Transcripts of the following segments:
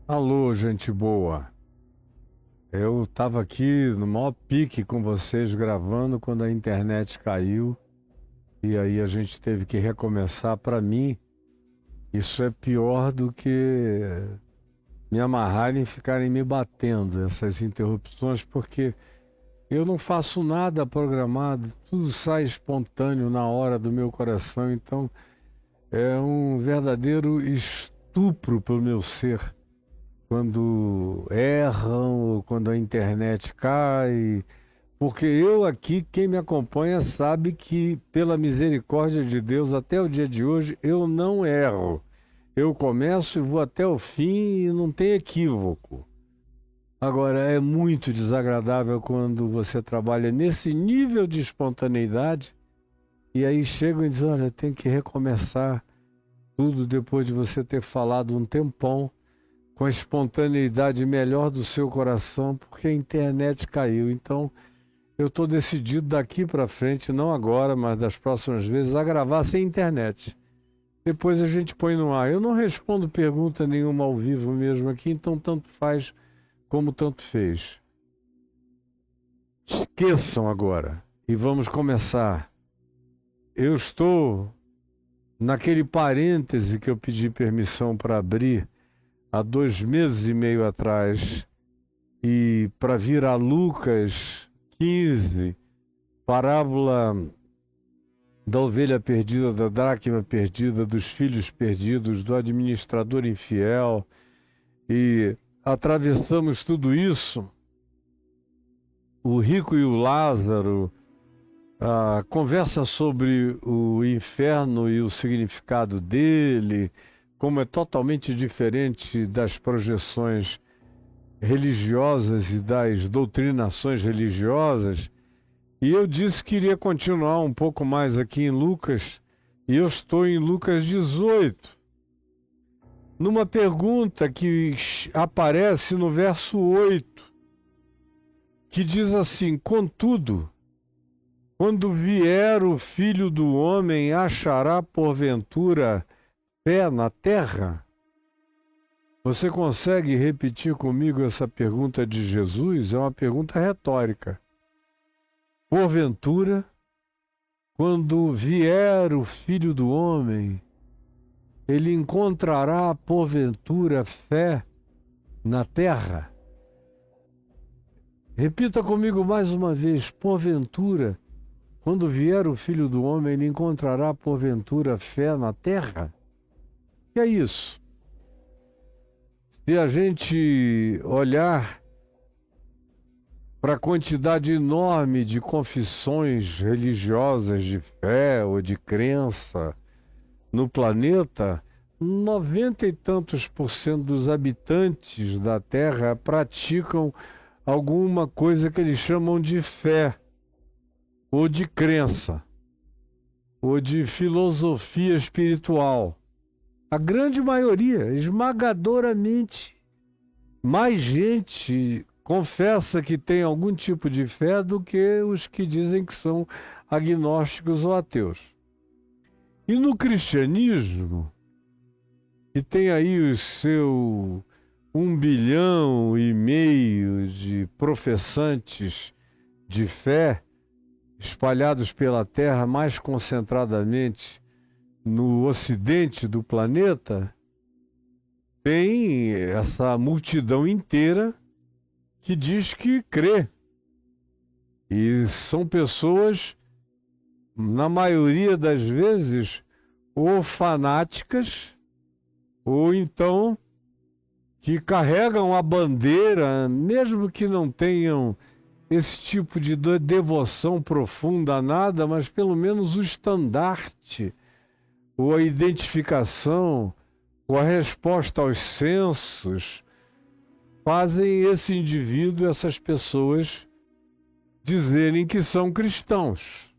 Alô, gente boa. Eu estava aqui no maior pique com vocês gravando quando a internet caiu e aí a gente teve que recomeçar. Para mim, isso é pior do que me amarrarem e ficarem me batendo, essas interrupções, porque eu não faço nada programado, tudo sai espontâneo na hora do meu coração, então é um verdadeiro estupro pelo meu ser. Quando erram ou quando a internet cai, porque eu aqui, quem me acompanha sabe que pela misericórdia de Deus, até o dia de hoje, eu não erro. Eu começo e vou até o fim e não tem equívoco. Agora, é muito desagradável quando você trabalha nesse nível de espontaneidade e aí chegam e dizem, olha, tem que recomeçar tudo depois de você ter falado um tempão com a espontaneidade melhor do seu coração, porque a internet caiu. Então, eu estou decidido daqui para frente, não agora, mas das próximas vezes, a gravar sem internet. Depois a gente põe no ar. Eu não respondo pergunta nenhuma ao vivo mesmo aqui, então tanto faz como tanto fez. Esqueçam agora e vamos começar. Eu estou naquele parêntese que eu pedi permissão para abrir há 2 meses e meio atrás, e para vir a Lucas 15, parábola da ovelha perdida, da dracma perdida, dos filhos perdidos, do administrador infiel, e atravessamos tudo isso, o rico e o Lázaro, a conversa sobre o inferno e o significado dele, como é totalmente diferente das projeções religiosas e das doutrinações religiosas. E eu disse que iria continuar um pouco mais aqui em Lucas, e eu estou em Lucas 18, numa pergunta que aparece no verso 8, que diz assim, contudo, quando vier o Filho do Homem, achará porventura fé na terra? Você consegue repetir comigo essa pergunta de Jesus? É uma pergunta retórica. Porventura, quando vier o Filho do Homem, ele encontrará porventura fé na terra? Repita comigo mais uma vez. Porventura, quando vier o Filho do Homem, ele encontrará porventura fé na terra? Que é isso? Se a gente olhar para a quantidade enorme de confissões religiosas de fé ou de crença no planeta, 90 e tantos % dos habitantes da Terra praticam alguma coisa que eles chamam de fé, ou de crença, ou de filosofia espiritual. A grande maioria, esmagadoramente, mais gente confessa que tem algum tipo de fé do que os que dizem que são agnósticos ou ateus. E no cristianismo, que tem aí o seu 1,5 bilhão de professantes de fé espalhados pela Terra, mais concentradamente no ocidente do planeta, tem essa multidão inteira que diz que crê. E são pessoas, na maioria das vezes, ou fanáticas, ou então que carregam a bandeira, mesmo que não tenham esse tipo de devoção profunda a nada, mas pelo menos o estandarte, ou a identificação, ou a resposta aos censos, fazem esse indivíduo, essas pessoas, dizerem que são cristãos.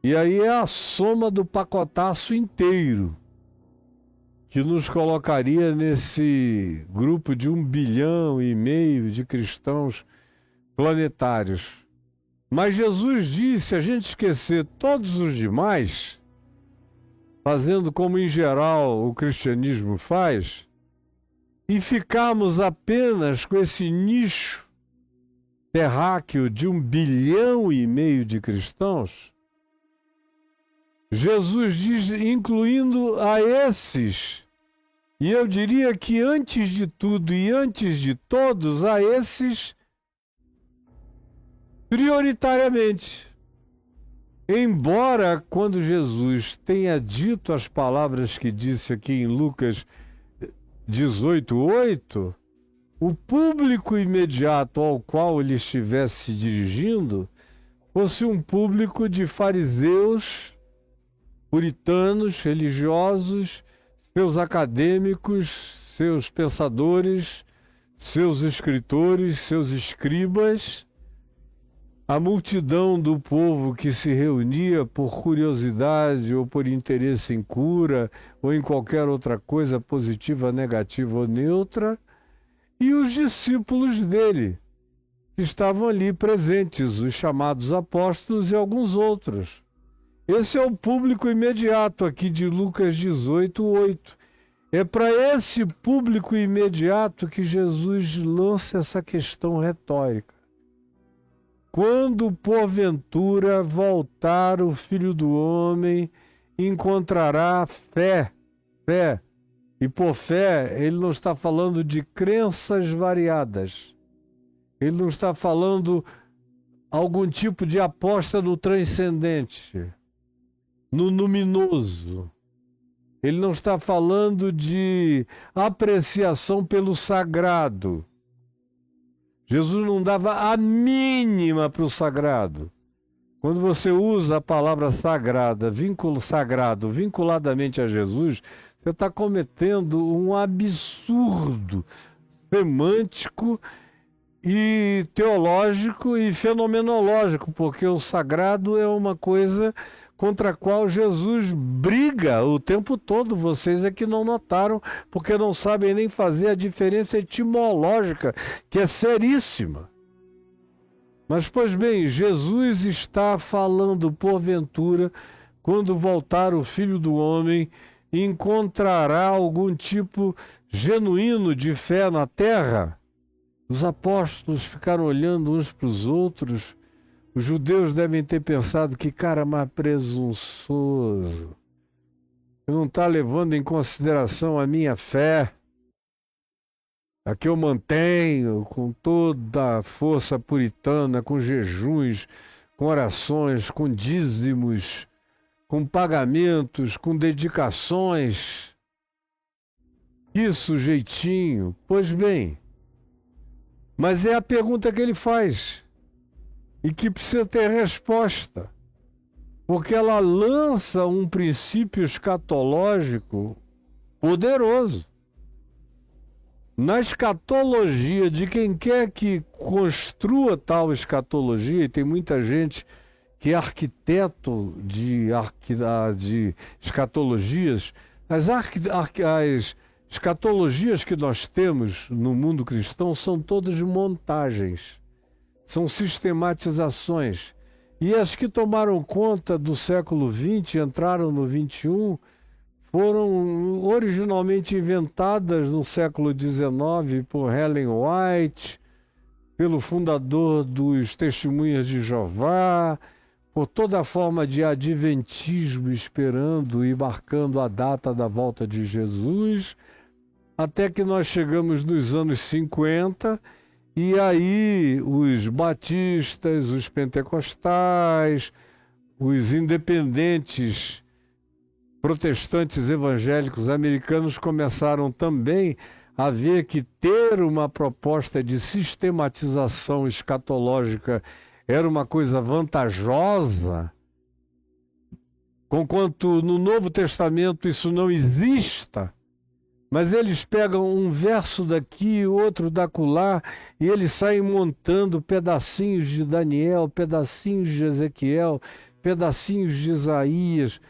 E aí é a soma do pacotaço inteiro que nos colocaria nesse grupo de 1,5 bilhão de cristãos planetários. Mas Jesus disse: se a gente esquecer todos os demais, fazendo como em geral o cristianismo faz, e ficarmos apenas com esse nicho terráqueo de 1,5 bilhão de cristãos, Jesus diz, incluindo a esses, e eu diria que antes de tudo e antes de todos, a esses prioritariamente. Embora quando Jesus tenha dito as palavras que disse aqui em Lucas 18:8, o público imediato ao qual ele estivesse se dirigindo fosse um público de fariseus, puritanos, religiosos, seus acadêmicos, seus pensadores, seus escritores, seus escribas, a multidão do povo que se reunia por curiosidade ou por interesse em cura ou em qualquer outra coisa positiva, negativa ou neutra, e os discípulos dele, que estavam ali presentes, os chamados apóstolos e alguns outros. Esse é o público imediato aqui de Lucas 18:8. É para esse público imediato que Jesus lança essa questão retórica. Quando porventura voltar o Filho do Homem, encontrará fé. Fé. E por fé, ele não está falando de crenças variadas. Ele não está falando algum tipo de aposta no transcendente, no luminoso. Ele não está falando de apreciação pelo sagrado. Jesus não dava a mínima para o sagrado. Quando você usa a palavra sagrado vinculadamente a Jesus, você está cometendo um absurdo semântico e teológico e fenomenológico, porque o sagrado é uma coisa contra a qual Jesus briga o tempo todo. Vocês é que não notaram, porque não sabem nem fazer a diferença etimológica, que é seríssima. Mas, pois bem, Jesus está falando, porventura, quando voltar o Filho do Homem, encontrará algum tipo genuíno de fé na terra? Os apóstolos ficaram olhando uns para os outros. Os judeus devem ter pensado: que cara mais presunçoso. Não está levando em consideração a minha fé, a que eu mantenho com toda a força puritana, com jejuns, com orações, com dízimos, com pagamentos, com dedicações. Que sujeitinho. Pois bem, mas é a pergunta que ele faz e que precisa ter resposta, porque ela lança um princípio escatológico poderoso. Na escatologia de quem quer que construa tal escatologia, e tem muita gente que é arquiteto de escatologias, as escatologias que nós temos no mundo cristão são todas montagens, são sistematizações. E as que tomaram conta do século XX, entraram no XXI, foram originalmente inventadas no século XIX por Ellen White, pelo fundador dos Testemunhas de Jeová, por toda a forma de adventismo esperando e marcando a data da volta de Jesus, até que nós chegamos nos anos 50, e aí os batistas, os pentecostais, os independentes protestantes evangélicos americanos começaram também a ver que ter uma proposta de sistematização escatológica era uma coisa vantajosa, conquanto no Novo Testamento isso não exista, mas eles pegam um verso daqui, outro da acolá, e eles saem montando pedacinhos de Daniel, pedacinhos de Ezequiel, pedacinhos de Isaías,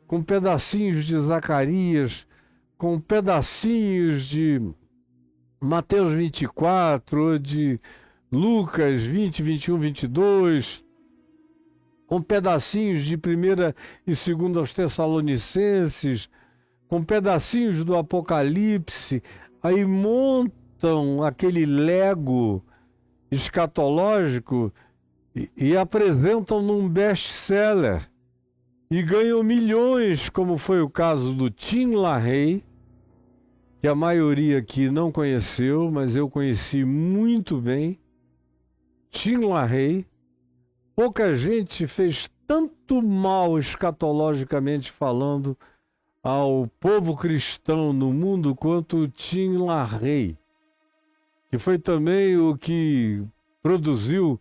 com pedacinhos de Zacarias, com pedacinhos de Mateus 24, ou de Lucas 20, 21, 22, com pedacinhos de 1ª e 2ª aos Tessalonicenses, com pedacinhos do Apocalipse, aí montam aquele Lego escatológico e apresentam num best-seller e ganham milhões, como foi o caso do Tim LaHaye, que a maioria aqui não conheceu, mas eu conheci muito bem. Tim LaHaye. Pouca gente fez tanto mal escatologicamente falando ao povo cristão no mundo quanto o Tim LaHaye, que foi também o que produziu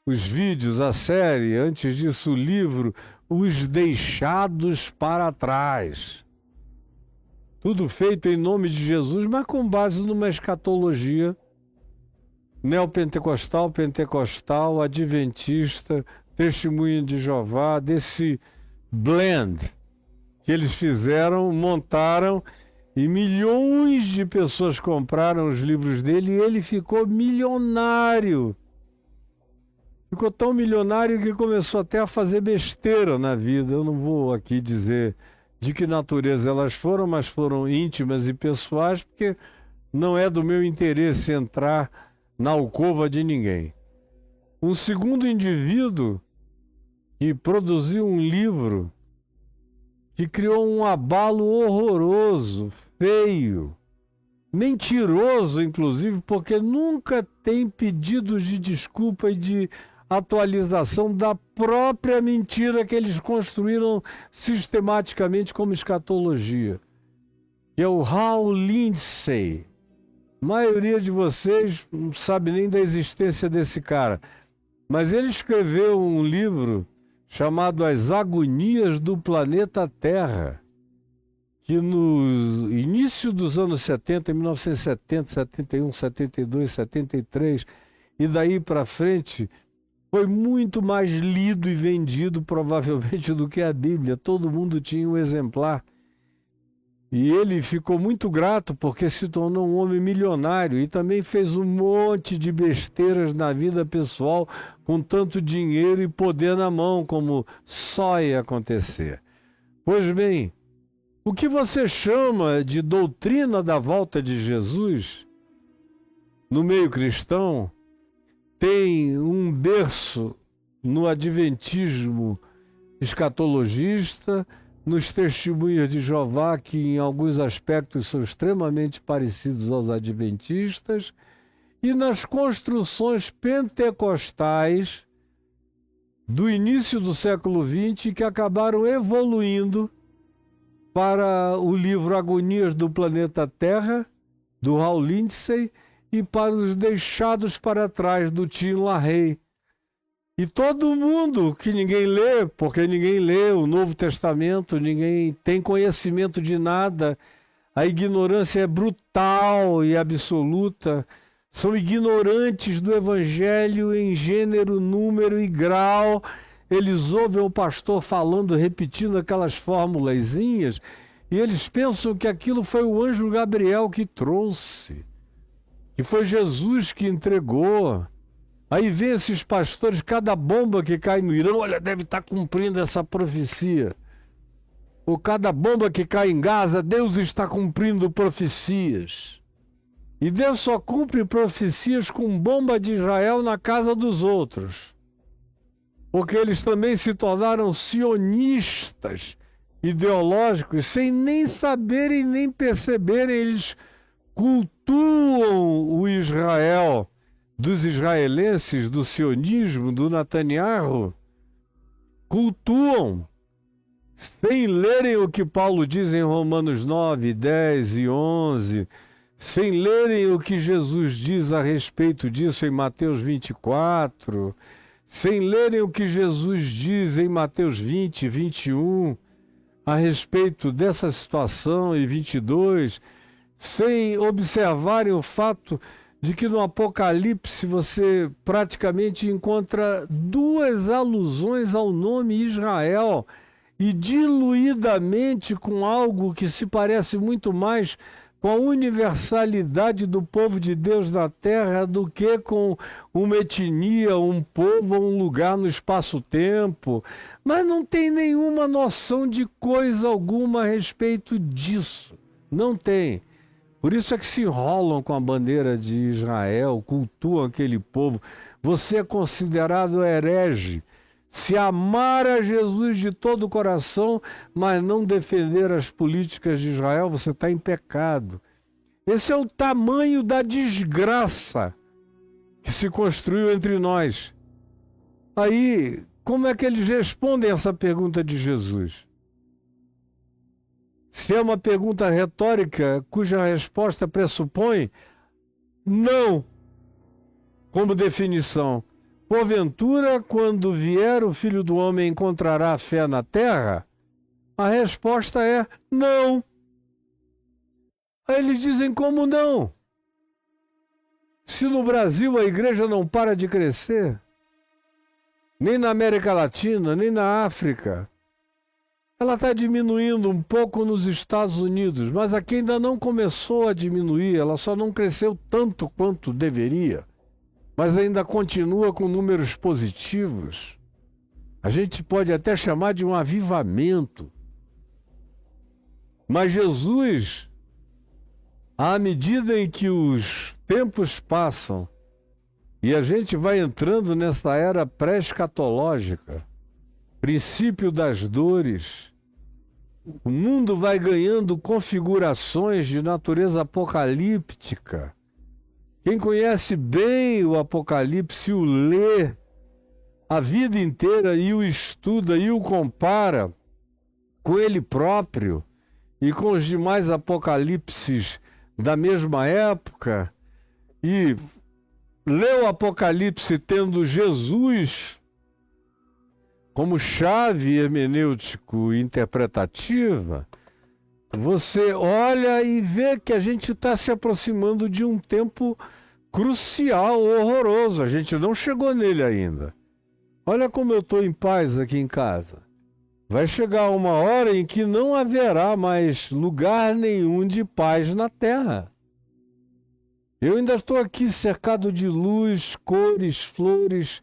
os vídeos, a série, antes disso o livro, Os Deixados para Trás. Tudo feito em nome de Jesus, mas com base numa escatologia neopentecostal, pentecostal, adventista, testemunha de Jeová, desse blend que eles fizeram, montaram, e milhões de pessoas compraram os livros dele, e ele ficou milionário. Ficou tão milionário que começou até a fazer besteira na vida. Eu não vou aqui dizer de que natureza elas foram, mas foram íntimas e pessoais, porque não é do meu interesse entrar na alcova de ninguém. Um segundo indivíduo que produziu um livro que criou um abalo horroroso, feio, mentiroso, inclusive, porque nunca tem pedidos de desculpa e de atualização da própria mentira que eles construíram sistematicamente como escatologia. Que é o Hal Lindsey. A maioria de vocês não sabe nem da existência desse cara, mas ele escreveu um livro chamado As Agonias do Planeta Terra, que no início dos anos 70, em 1970, 71, 72, 73, e daí para frente, foi muito mais lido e vendido, provavelmente, do que a Bíblia. Todo mundo tinha um exemplar. E ele ficou muito grato porque se tornou um homem milionário e também fez um monte de besteiras na vida pessoal com tanto dinheiro e poder na mão, como só ia acontecer. Pois bem, o que você chama de doutrina da volta de Jesus, no meio cristão, tem um berço no adventismo escatologista, nos testemunhas de Jeová, que em alguns aspectos são extremamente parecidos aos adventistas, e nas construções pentecostais do início do século XX, que acabaram evoluindo para o livro Agonias do Planeta Terra, do Hal Lindsey, e para os Deixados para Trás, do Tim LaHaye. E todo mundo que ninguém lê, porque ninguém lê o Novo Testamento, ninguém tem conhecimento de nada, a ignorância é brutal e absoluta, são ignorantes do Evangelho em gênero, número e grau. Eles ouvem o pastor falando, repetindo aquelas formulazinhas, e eles pensam que aquilo foi o anjo Gabriel que trouxe, que foi Jesus que entregou. Aí vem esses pastores, cada bomba que cai no Irã, olha, deve estar cumprindo essa profecia. Ou cada bomba que cai em Gaza, Deus está cumprindo profecias. E Deus só cumpre profecias com bomba de Israel na casa dos outros. Porque eles também se tornaram sionistas ideológicos, sem nem saberem nem perceberem. Eles cultuam o Israel dos israelenses, do sionismo, do Netanyahu, cultuam, sem lerem o que Paulo diz em Romanos 9, 10 e 11, sem lerem o que Jesus diz a respeito disso em Mateus 24, sem lerem o que Jesus diz em Mateus 20, 21, a respeito dessa situação, e 22, sem observarem o fato de que no Apocalipse você praticamente encontra duas alusões ao nome Israel, e diluidamente com algo que se parece muito mais com a universalidade do povo de Deus na terra do que com uma etnia, um povo, um lugar no espaço-tempo, mas não tem nenhuma noção de coisa alguma a respeito disso. Não tem. Por isso é que se enrolam com a bandeira de Israel, cultuam aquele povo. Você é considerado herege se amar a Jesus de todo o coração, mas não defender as políticas de Israel. Você está em pecado. Esse é o tamanho da desgraça que se construiu entre nós. Aí, como é que eles respondem essa pergunta de Jesus? Se é uma pergunta retórica cuja resposta pressupõe não como definição. Porventura, quando vier o Filho do Homem, encontrará fé na terra? A resposta é não. Aí eles dizem como não? Se no Brasil a igreja não para de crescer, nem na América Latina, nem na África, ela está diminuindo um pouco nos Estados Unidos, mas aqui ainda não começou a diminuir, ela só não cresceu tanto quanto deveria, mas ainda continua com números positivos. A gente pode até chamar de um avivamento. Mas Jesus, à medida em que os tempos passam e a gente vai entrando nessa era pré-escatológica, princípio das dores, o mundo vai ganhando configurações de natureza apocalíptica. Quem conhece bem o Apocalipse, o lê a vida inteira e o estuda e o compara com ele próprio e com os demais apocalipses da mesma época, e lê o Apocalipse tendo Jesus como chave hermenêutico interpretativa, você olha e vê que a gente está se aproximando de um tempo crucial, horroroso. A gente não chegou nele ainda. Olha como eu estou em paz aqui em casa. Vai chegar uma hora em que não haverá mais lugar nenhum de paz na terra. Eu ainda estou aqui cercado de luz, cores, flores,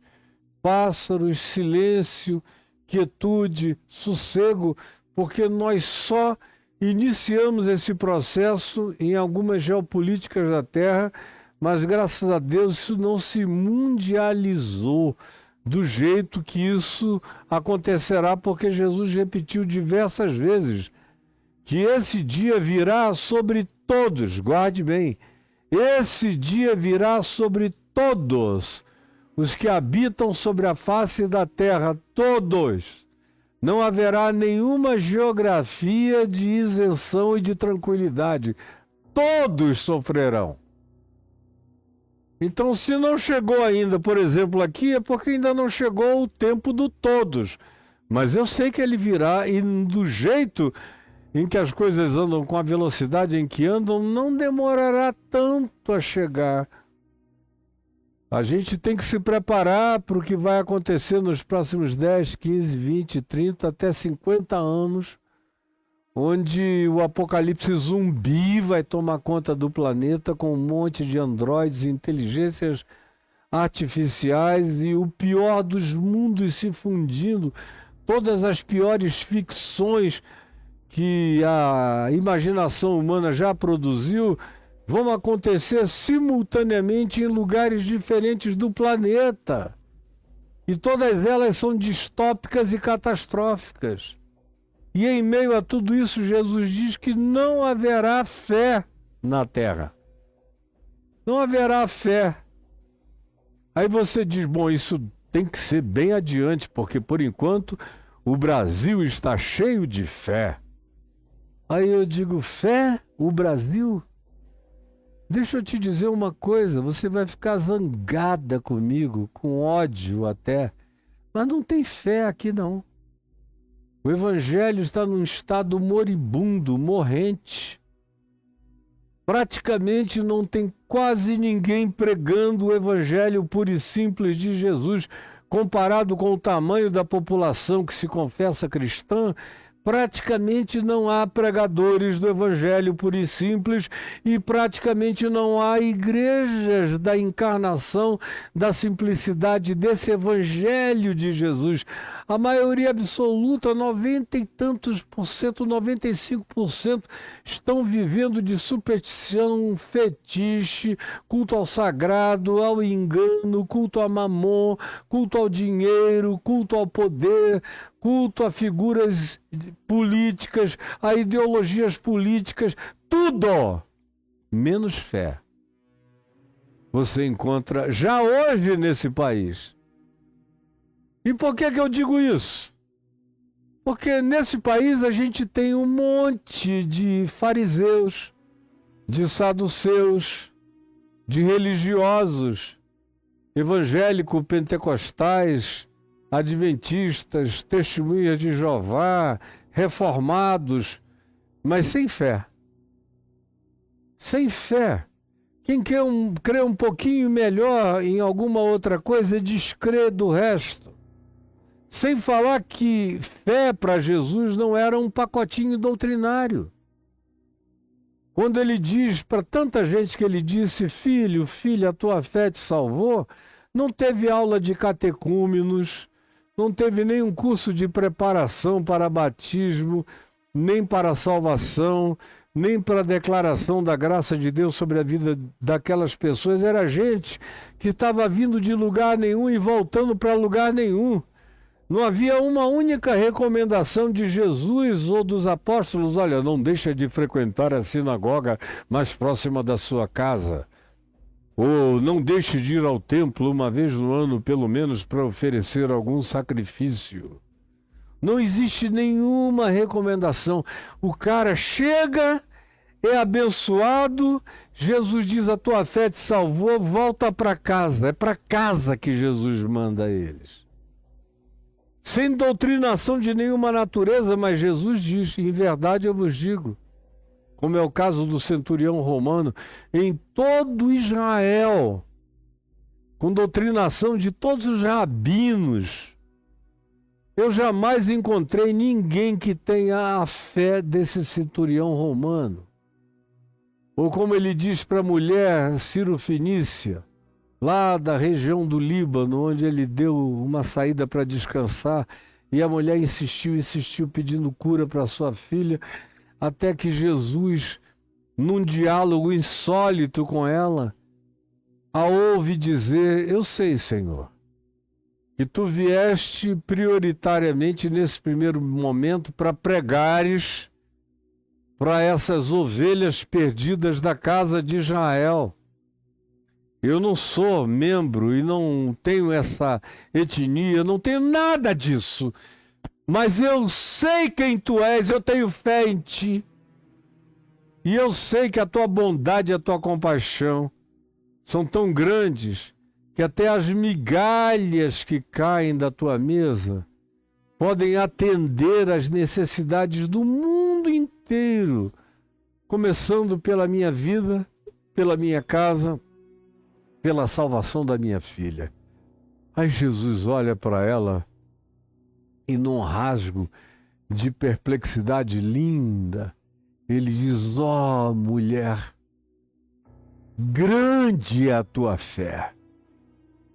pássaros, silêncio, quietude, sossego, porque nós só iniciamos esse processo em algumas geopolíticas da Terra, mas graças a Deus isso não se mundializou do jeito que isso acontecerá, porque Jesus repetiu diversas vezes que esse dia virá sobre todos, guarde bem, esse dia virá sobre todos os que habitam sobre a face da terra, todos. Não haverá nenhuma geografia de isenção e de tranquilidade. Todos sofrerão. Então, se não chegou ainda, por exemplo, aqui, é porque ainda não chegou o tempo do todos. Mas eu sei que ele virá, e do jeito em que as coisas andam, com a velocidade em que andam, não demorará tanto a chegar. A gente tem que se preparar para o que vai acontecer nos próximos 10, 15, 20, 30, até 50 anos, onde o apocalipse zumbi vai tomar conta do planeta com um monte de androides e inteligências artificiais e o pior dos mundos se fundindo, todas as piores ficções que a imaginação humana já produziu vão acontecer simultaneamente em lugares diferentes do planeta. E todas elas são distópicas e catastróficas. E em meio a tudo isso, Jesus diz que não haverá fé na terra. não haverá fé. Aí você diz, bom, isso tem que ser bem adiante, porque por enquanto o Brasil está cheio de fé. Aí eu digo, fé? O Brasil? Deixa eu te dizer uma coisa, você vai ficar zangada comigo, com ódio até, mas não tem fé aqui não. O Evangelho está num estado moribundo, morrente. Praticamente não tem quase ninguém pregando o Evangelho puro e simples de Jesus, comparado com o tamanho da população que se confessa cristã. Praticamente não há pregadores do Evangelho puro e simples e praticamente não há igrejas da encarnação, da simplicidade desse Evangelho de Jesus. A maioria absoluta, 90 e tantos por cento, 95%, estão vivendo de superstição, fetiche, culto ao sagrado, ao engano, culto a mamon, culto ao dinheiro, culto ao poder, culto a figuras políticas, a ideologias políticas, tudo menos fé. Você encontra já hoje nesse país. E por que eu digo isso? Porque nesse país a gente tem um monte de fariseus, de saduceus, de religiosos, evangélicos, pentecostais, adventistas, testemunhas de Jeová, reformados, mas sem fé. Sem fé. Quem crê um pouquinho melhor em alguma outra coisa descrê do resto. Sem falar que fé para Jesus não era um pacotinho doutrinário. Quando ele diz para tanta gente que ele disse, filho, filha, a tua fé te salvou, não teve aula de catecúmenos, não teve nenhum curso de preparação para batismo, nem para salvação, nem para a declaração da graça de Deus sobre a vida daquelas pessoas. Era gente que estava vindo de lugar nenhum e voltando para lugar nenhum. Não havia uma única recomendação de Jesus ou dos apóstolos. Olha, não deixa de frequentar a sinagoga mais próxima da sua casa. Ou não deixe de ir ao templo uma vez no ano, pelo menos, para oferecer algum sacrifício. Não existe nenhuma recomendação. O cara chega, é abençoado, Jesus diz, a tua fé te salvou, volta para casa. É para casa que Jesus manda eles. Sem doutrinação de nenhuma natureza, mas Jesus diz, em verdade eu vos digo, como é o caso do centurião romano, em todo Israel, com doutrinação de todos os rabinos, eu jamais encontrei ninguém que tenha a fé desse centurião romano. Ou como ele diz para a mulher Ciro-Fenícia, lá da região do Líbano, onde ele deu uma saída para descansar, e a mulher insistiu, pedindo cura para sua filha, até que Jesus, num diálogo insólito com ela, a ouve dizer, eu sei, Senhor, que tu vieste prioritariamente nesse primeiro momento para pregares para essas ovelhas perdidas da casa de Israel. Eu não sou membro e não tenho essa etnia, não tenho nada disso. Mas eu sei quem tu és, eu tenho fé em ti. E eu sei que a tua bondade e a tua compaixão são tão grandes que até as migalhas que caem da tua mesa podem atender às necessidades do mundo inteiro, começando pela minha vida, pela minha casa, pela salvação da minha filha. Aí Jesus olha para ela e num rasgo de perplexidade linda, ele diz, ó mulher, grande é a tua fé.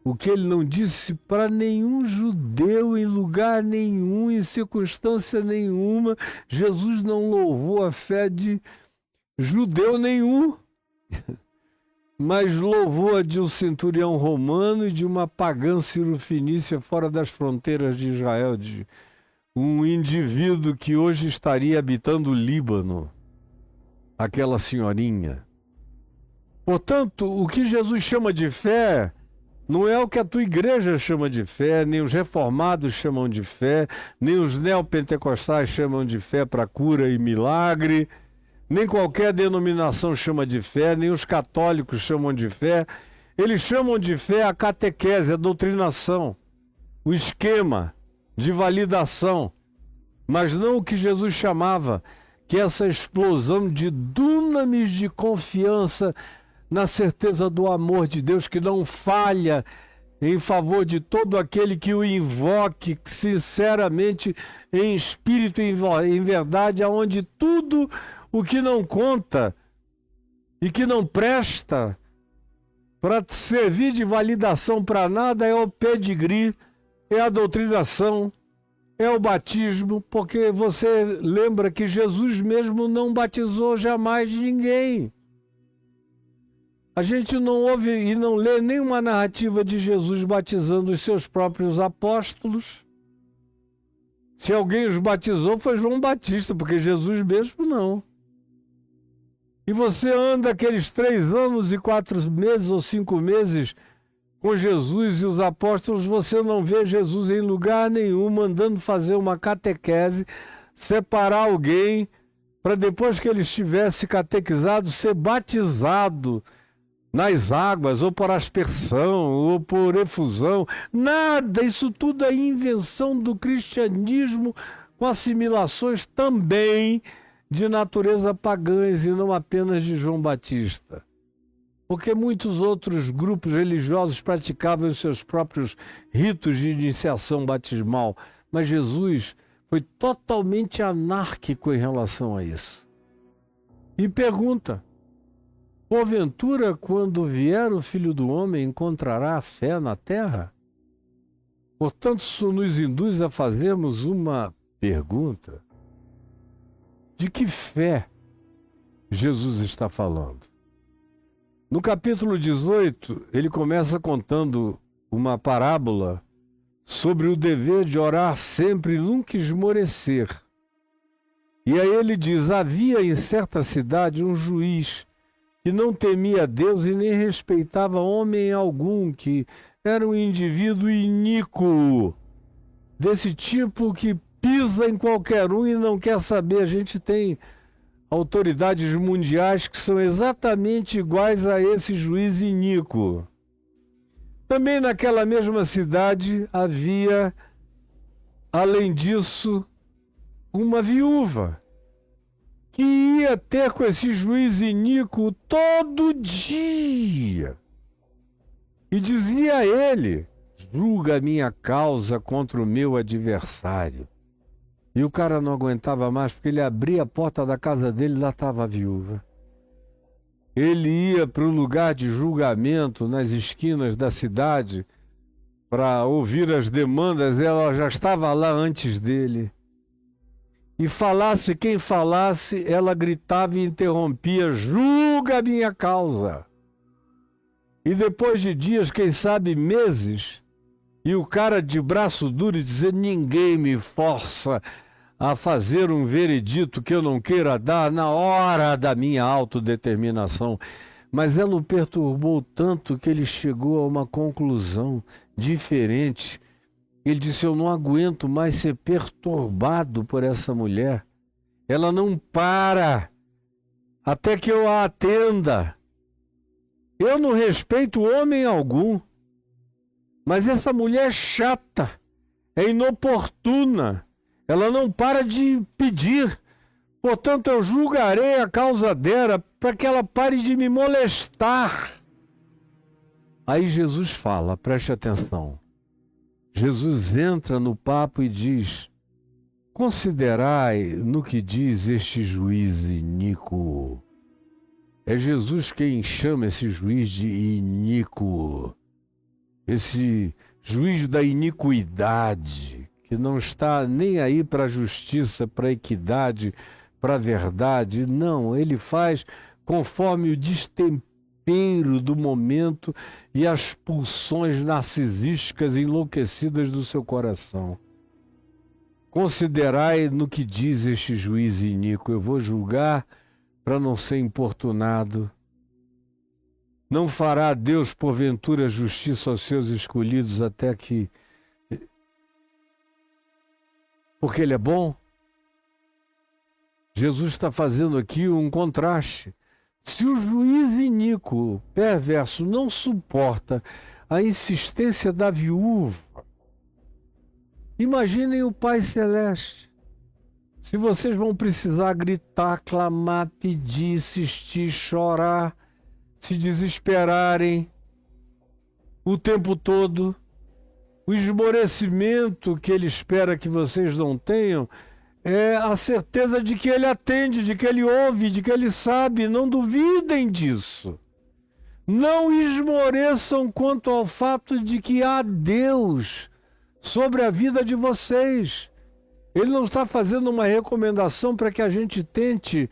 O que ele não disse para nenhum judeu, em lugar nenhum, em circunstância nenhuma. Jesus não louvou a fé de judeu nenhum, mas louvou a de um centurião romano e de uma pagã cirofenícia fora das fronteiras de Israel, de um indivíduo que hoje estaria habitando o Líbano, aquela senhorinha. Portanto, o que Jesus chama de fé não é o que a tua igreja chama de fé, nem os reformados chamam de fé, nem os neopentecostais chamam de fé para cura e milagre, nem qualquer denominação chama de fé, nem os católicos chamam de fé. Eles chamam de fé a catequese, a doutrinação, o esquema de validação, mas não o que Jesus chamava, que é essa explosão de dunamis de confiança na certeza do amor de Deus que não falha em favor de todo aquele que o invoque sinceramente em espírito e em verdade, aonde tudo o que não conta e que não presta para servir de validação para nada é o pedigree, é a doutrinação, é o batismo, porque você lembra que Jesus mesmo não batizou jamais ninguém. A gente não ouve e não lê nenhuma narrativa de Jesus batizando os seus próprios apóstolos. Se alguém os batizou, foi João Batista, porque Jesus mesmo não. E você anda aqueles 3 anos e 4 meses ou 5 meses com Jesus e os apóstolos, você não vê Jesus em lugar nenhum mandando fazer uma catequese, separar alguém para depois que ele estivesse catequizado ser batizado nas águas, ou por aspersão, ou por efusão. Nada, isso tudo é invenção do cristianismo, com assimilações também de natureza pagãs e não apenas de João Batista. Porque muitos outros grupos religiosos praticavam os seus próprios ritos de iniciação batismal, mas Jesus foi totalmente anárquico em relação a isso. E pergunta: porventura, quando vier o Filho do Homem, encontrará fé na terra? Portanto, isso nos induz a fazermos uma pergunta: de que fé Jesus está falando? No capítulo 18, ele começa contando uma parábola sobre o dever de orar sempre e nunca esmorecer. E aí ele diz: havia em certa cidade um juiz que não temia Deus e nem respeitava homem algum, que era um indivíduo iníquo, desse tipo que pisa em qualquer um e não quer saber. A gente tem autoridades mundiais que são exatamente iguais a esse juiz iníquo. Também naquela mesma cidade havia, além disso, uma viúva que ia ter com esse juiz iníquo todo dia. E dizia a ele: julga a minha causa contra o meu adversário. E o cara não aguentava mais, porque ele abria a porta da casa dele e lá estava a viúva. Ele ia para o lugar de julgamento nas esquinas da cidade para ouvir as demandas, ela já estava lá antes dele. E falasse quem falasse, ela gritava e interrompia: julga a minha causa. E depois de dias, quem sabe meses, e o cara de braço duro dizer: ninguém me força a fazer um veredito que eu não queira dar na hora da minha autodeterminação. Mas ela o perturbou tanto que ele chegou a uma conclusão diferente. Ele disse: eu não aguento mais ser perturbado por essa mulher. Ela não para até que eu a atenda. Eu não respeito homem algum, mas essa mulher é chata, é inoportuna. Ela não para de pedir. Portanto, eu julgarei a causa dela para que ela pare de me molestar. Aí Jesus fala, preste atenção. Jesus entra no papo e diz: considerai no que diz este juiz iníquo. É Jesus quem chama esse juiz de iníquo. Esse juiz da iniquidade, que não está nem aí para a justiça, para a equidade, para a verdade. Não, ele faz conforme o destempero do momento e as pulsões narcisísticas enlouquecidas do seu coração. Considerai no que diz este juiz iníquo. Eu vou julgar para não ser importunado. Não fará Deus, porventura, justiça aos seus escolhidos até que... Porque Ele é bom? Jesus está fazendo aqui um contraste. Se o juiz iníquo, perverso, não suporta a insistência da viúva, imaginem o Pai Celeste. Se vocês vão precisar gritar, clamar, pedir, insistir, chorar, se desesperarem o tempo todo, o esmorecimento que Ele espera que vocês não tenham é a certeza de que Ele atende, de que Ele ouve, de que Ele sabe. Não duvidem disso. Não esmoreçam quanto ao fato de que há Deus sobre a vida de vocês. Ele não está fazendo uma recomendação para que a gente tente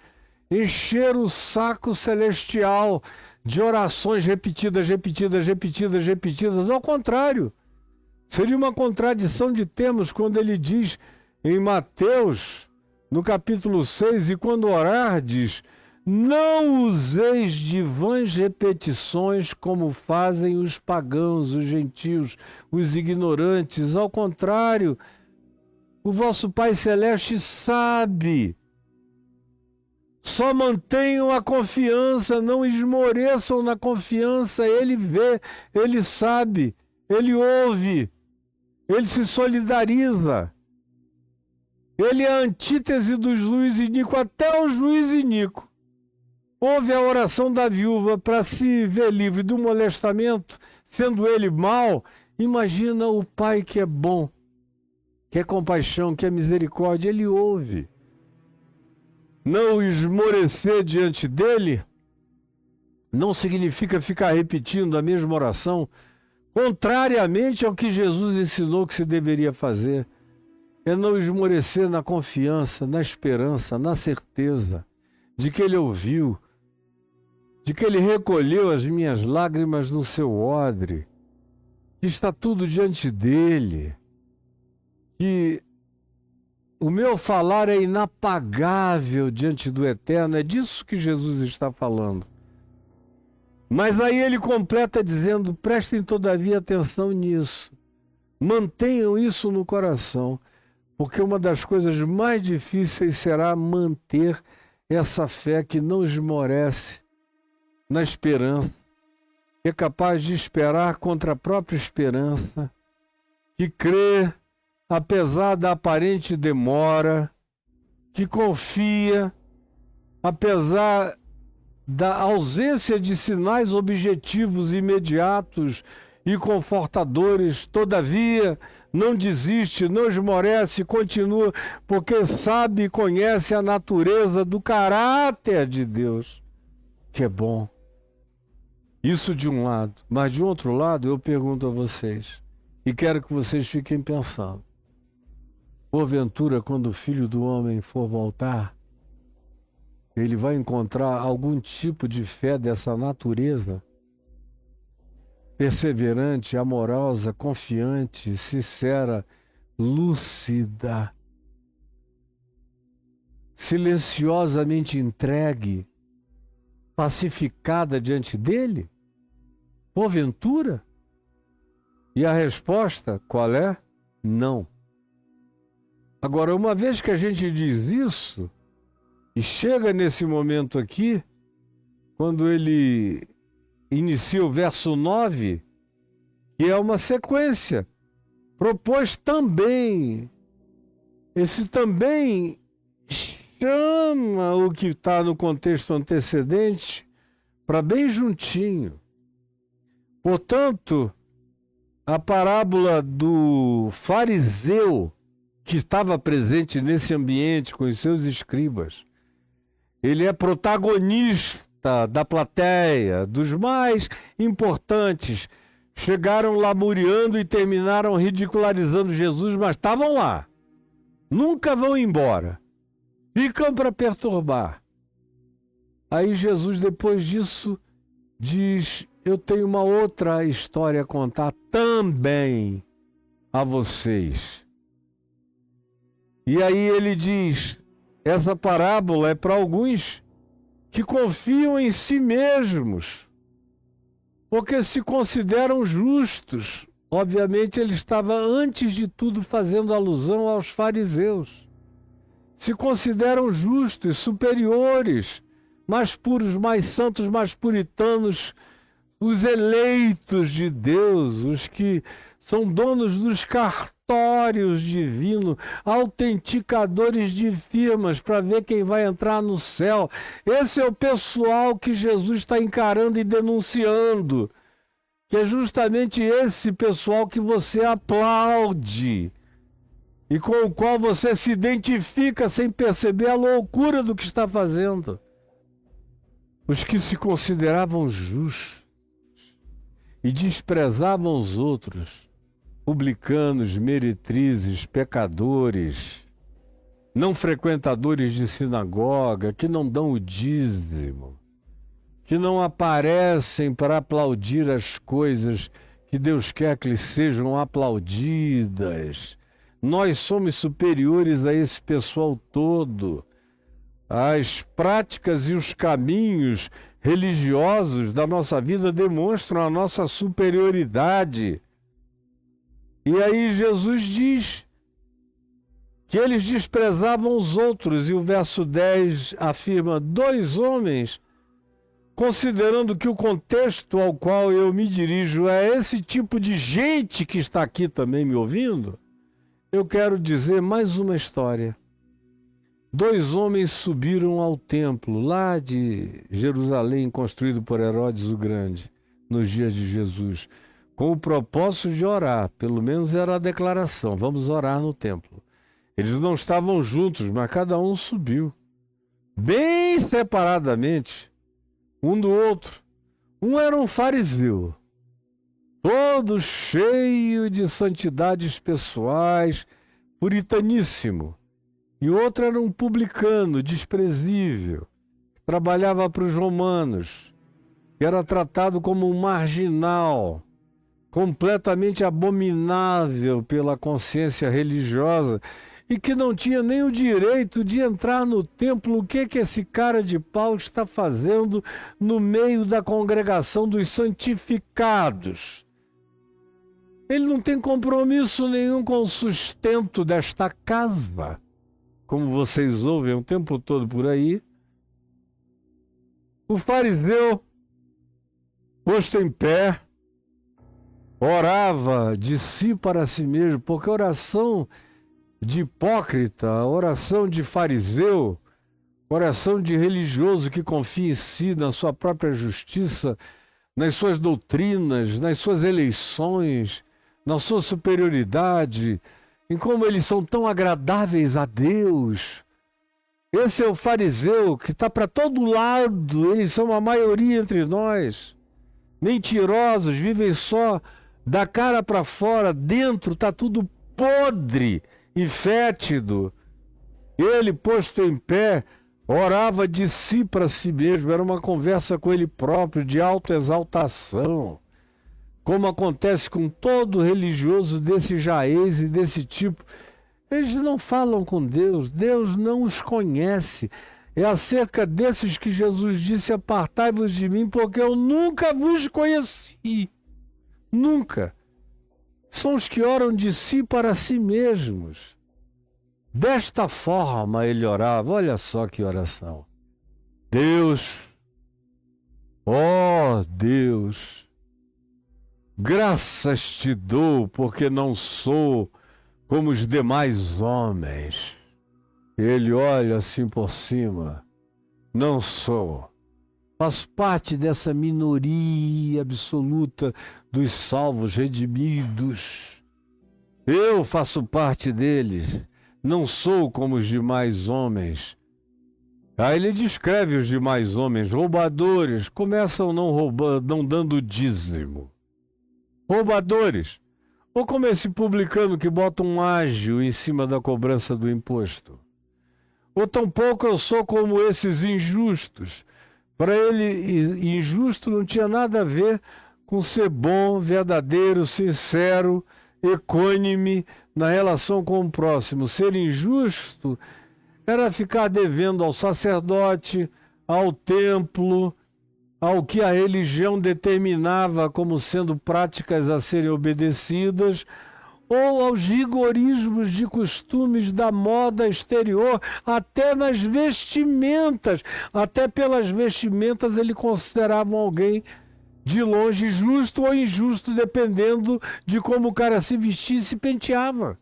encher o saco celestial de orações repetidas. Ao contrário, seria uma contradição de termos quando ele diz em Mateus, no capítulo 6, e quando orardes, não useis de vãs repetições como fazem os pagãos, os gentios, os ignorantes. Ao contrário, o vosso Pai Celeste sabe. Só mantenham a confiança, não esmoreçam na confiança. Ele vê, Ele sabe, Ele ouve, Ele se solidariza. Ele é a antítese do juiz iníquo, até o juiz iníquo. Ouve a oração da viúva para se ver livre do molestamento, sendo ele mau. Imagina o Pai que é bom, que é compaixão, que é misericórdia. Ele ouve. Não esmorecer diante dele não significa ficar repetindo a mesma oração, contrariamente ao que Jesus ensinou que se deveria fazer. É não esmorecer na confiança, na esperança, na certeza de que Ele ouviu, de que Ele recolheu as minhas lágrimas no seu odre, que está tudo diante dEle, que o meu falar é inapagável diante do Eterno. É disso que Jesus está falando. Mas aí ele completa dizendo: prestem todavia atenção nisso, mantenham isso no coração, porque uma das coisas mais difíceis será manter essa fé que não esmorece na esperança, que é capaz de esperar contra a própria esperança, que crê apesar da aparente demora, que confia apesar da ausência de sinais objetivos imediatos e confortadores. Todavia, não desiste, não esmorece, continua, porque sabe e conhece a natureza do caráter de Deus, que é bom. Isso de um lado. Mas de outro lado, eu pergunto a vocês, e quero que vocês fiquem pensando: porventura, quando o Filho do Homem for voltar, ele vai encontrar algum tipo de fé dessa natureza? Perseverante, amorosa, confiante, sincera, lúcida, silenciosamente entregue, pacificada diante dele? Porventura? E a resposta, qual é? Não. Agora, uma vez que a gente diz isso, e chega nesse momento aqui, quando ele inicia o verso 9, que é uma sequência, propôs também. Esse também chama o que está no contexto antecedente para bem juntinho. Portanto, a parábola do fariseu que estava presente nesse ambiente com os seus escribas, ele é protagonista da plateia, dos mais importantes. Chegaram lamuriando e terminaram ridicularizando Jesus, mas estavam lá. Nunca vão embora. Ficam para perturbar. Aí Jesus, depois disso, diz: eu tenho uma outra história a contar também a vocês. E aí ele diz: essa parábola é para alguns que confiam em si mesmos, porque se consideram justos. Obviamente, ele estava, antes de tudo, fazendo alusão aos fariseus. Se consideram justos, superiores, mais puros, mais santos, mais puritanos, os eleitos de Deus, os que são donos dos cartórios divinos, autenticadores de firmas para ver quem vai entrar no céu. Esse é o pessoal que Jesus está encarando e denunciando, que é justamente esse pessoal que você aplaude e com o qual você se identifica sem perceber a loucura do que está fazendo. Os que se consideravam justos e desprezavam os outros, publicanos, meretrizes, pecadores, não frequentadores de sinagoga, que não dão o dízimo, que não aparecem para aplaudir as coisas que Deus quer que lhes sejam aplaudidas. Nós somos superiores a esse pessoal todo. As práticas e os caminhos religiosos da nossa vida demonstram a nossa superioridade. E aí Jesus diz que eles desprezavam os outros, e o verso 10 afirma: 2 homens, considerando que o contexto ao qual eu me dirijo é esse tipo de gente que está aqui também me ouvindo, eu quero dizer mais uma história. 2 homens subiram ao templo lá de Jerusalém, construído por Herodes o Grande, nos dias de Jesus, com o propósito de orar. Pelo menos era a declaração: vamos orar no templo. Eles não estavam juntos, mas cada um subiu, bem separadamente, um do outro. Um era um fariseu, todo cheio de santidades pessoais, puritaníssimo. E outro era um publicano desprezível, que trabalhava para os romanos, que era tratado como um marginal, completamente abominável pela consciência religiosa, e que não tinha nem o direito de entrar no templo. O que esse cara de pau está fazendo no meio da congregação dos santificados? Ele não tem compromisso nenhum com o sustento desta casa, como vocês ouvem o tempo todo por aí. O fariseu, posto em pé, orava de si para si mesmo, porque a oração de hipócrita, a oração de fariseu, oração de religioso que confia em si, na sua própria justiça, nas suas doutrinas, nas suas eleições, na sua superioridade, em como eles são tão agradáveis a Deus. Esse é o fariseu que está para todo lado, eles são a maioria entre nós. Mentirosos, vivem só da cara para fora, dentro está tudo podre e fétido. Ele, posto em pé, orava de si para si mesmo, era uma conversa com ele próprio, de autoexaltação, como acontece com todo religioso desse jaez e desse tipo. Eles não falam com Deus, Deus não os conhece. É acerca desses que Jesus disse: apartai-vos de mim, porque eu nunca vos conheci. Nunca. São os que oram de si para si mesmos. Desta forma ele orava. Olha só que oração. Deus, ó Deus, graças te dou, porque não sou como os demais homens. Ele olha assim por cima. Não sou. Faço parte dessa minoria absoluta dos salvos, redimidos. Eu faço parte deles. Não sou como os demais homens. Aí ele descreve os demais homens: roubadores, começam não roubando, não dando dízimo. Roubadores. Ou como esse publicano que bota um ágio em cima da cobrança do imposto. Ou tampouco eu sou como esses injustos. Para ele, injusto não tinha nada a ver com ser bom, verdadeiro, sincero, equânime na relação com o próximo. Ser injusto era ficar devendo ao sacerdote, ao templo, ao que a religião determinava como sendo práticas a serem obedecidas, ou aos rigorismos de costumes da moda exterior, até nas vestimentas. Até pelas vestimentas ele considerava alguém de longe justo ou injusto, dependendo de como o cara se vestia e se penteava.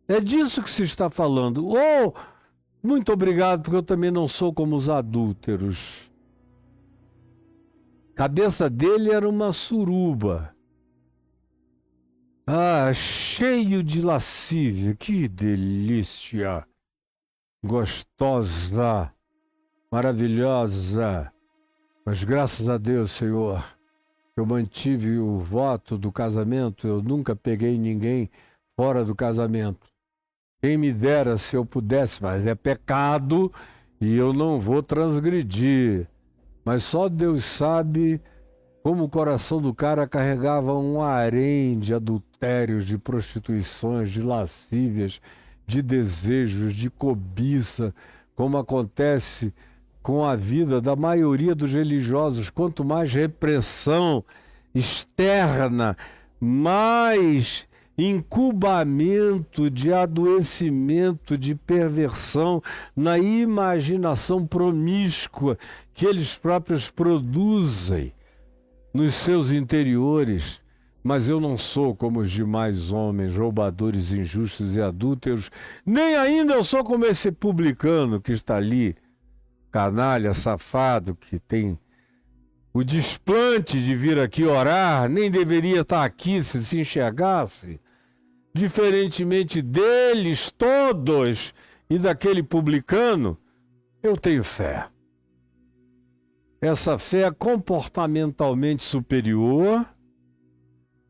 É disso que se está falando. Ou, muito obrigado, porque eu também não sou como os adúlteros. A cabeça dele era uma suruba. Ah, cheio de lascívia, que delícia! Gostosa, maravilhosa. Mas graças a Deus, Senhor, eu mantive o voto do casamento, eu nunca peguei ninguém fora do casamento. Quem me dera se eu pudesse, mas é pecado e eu não vou transgredir. Mas só Deus sabe como o coração do cara carregava um harém de adultérios, de prostituições, de lascívias, de desejos, de cobiça, como acontece com a vida da maioria dos religiosos. Quanto mais repressão externa, mais incubamento de adoecimento, de perversão na imaginação promíscua que eles próprios produzem nos seus interiores. Mas eu não sou como os demais homens, roubadores, injustos e adúlteros, nem ainda eu sou como esse publicano que está ali, canalha, safado, que tem o desplante de vir aqui orar, nem deveria estar aqui se enxergasse. Diferentemente deles todos e daquele publicano, eu tenho fé. Essa fé é comportamentalmente superior.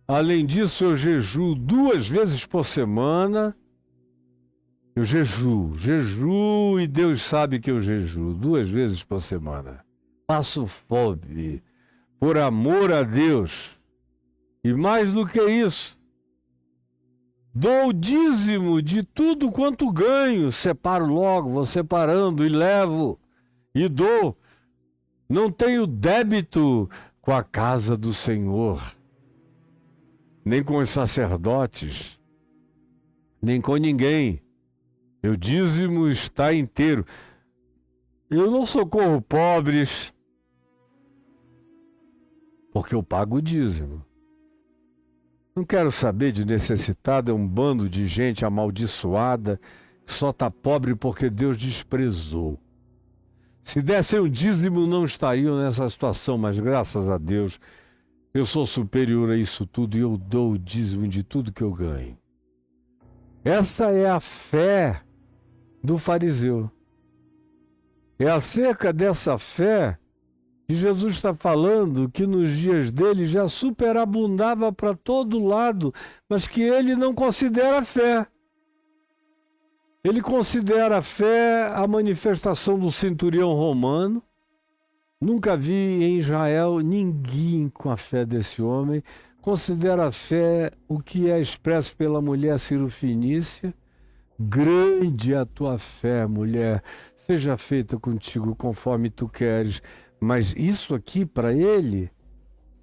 Além disso, eu jejuo 2 vezes por semana. Eu jejuo e Deus sabe que eu jejuo 2 vezes por semana. Passo fome por amor a Deus. E mais do que isso, dou o dízimo de tudo quanto ganho. Separo logo, vou separando e levo e dou. Não tenho débito com a casa do Senhor, nem com os sacerdotes, nem com ninguém. Meu dízimo está inteiro. Eu não socorro pobres, porque eu pago o dízimo. Não quero saber de necessitado, é um bando de gente amaldiçoada, que só está pobre porque Deus desprezou. Se dessem o dízimo, não estariam nessa situação, mas graças a Deus, eu sou superior a isso tudo e eu dou o dízimo de tudo que eu ganho. Essa é a fé do fariseu. É acerca dessa fé que Jesus está falando, que nos dias dele já superabundava para todo lado, mas que ele não considera fé. Ele considera a fé a manifestação do centurião romano. Nunca vi em Israel ninguém com a fé desse homem. Considera a fé o que é expresso pela mulher cirofenícia. Grande a tua fé, mulher, seja feita contigo conforme tu queres. Mas isso aqui, para ele,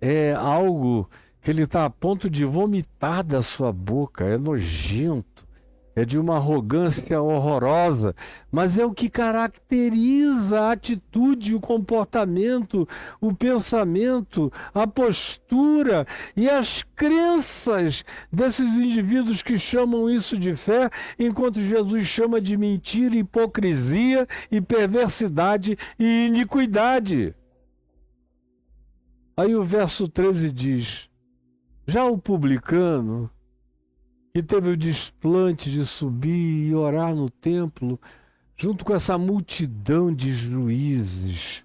é algo que ele está a ponto de vomitar da sua boca. É nojento. É de uma arrogância horrorosa, mas é o que caracteriza a atitude, o comportamento, o pensamento, a postura e as crenças desses indivíduos que chamam isso de fé, enquanto Jesus chama de mentira, hipocrisia e perversidade e iniquidade. Aí o verso 13 diz: já o publicano, que teve o desplante de subir e orar no templo, junto com essa multidão de juízes,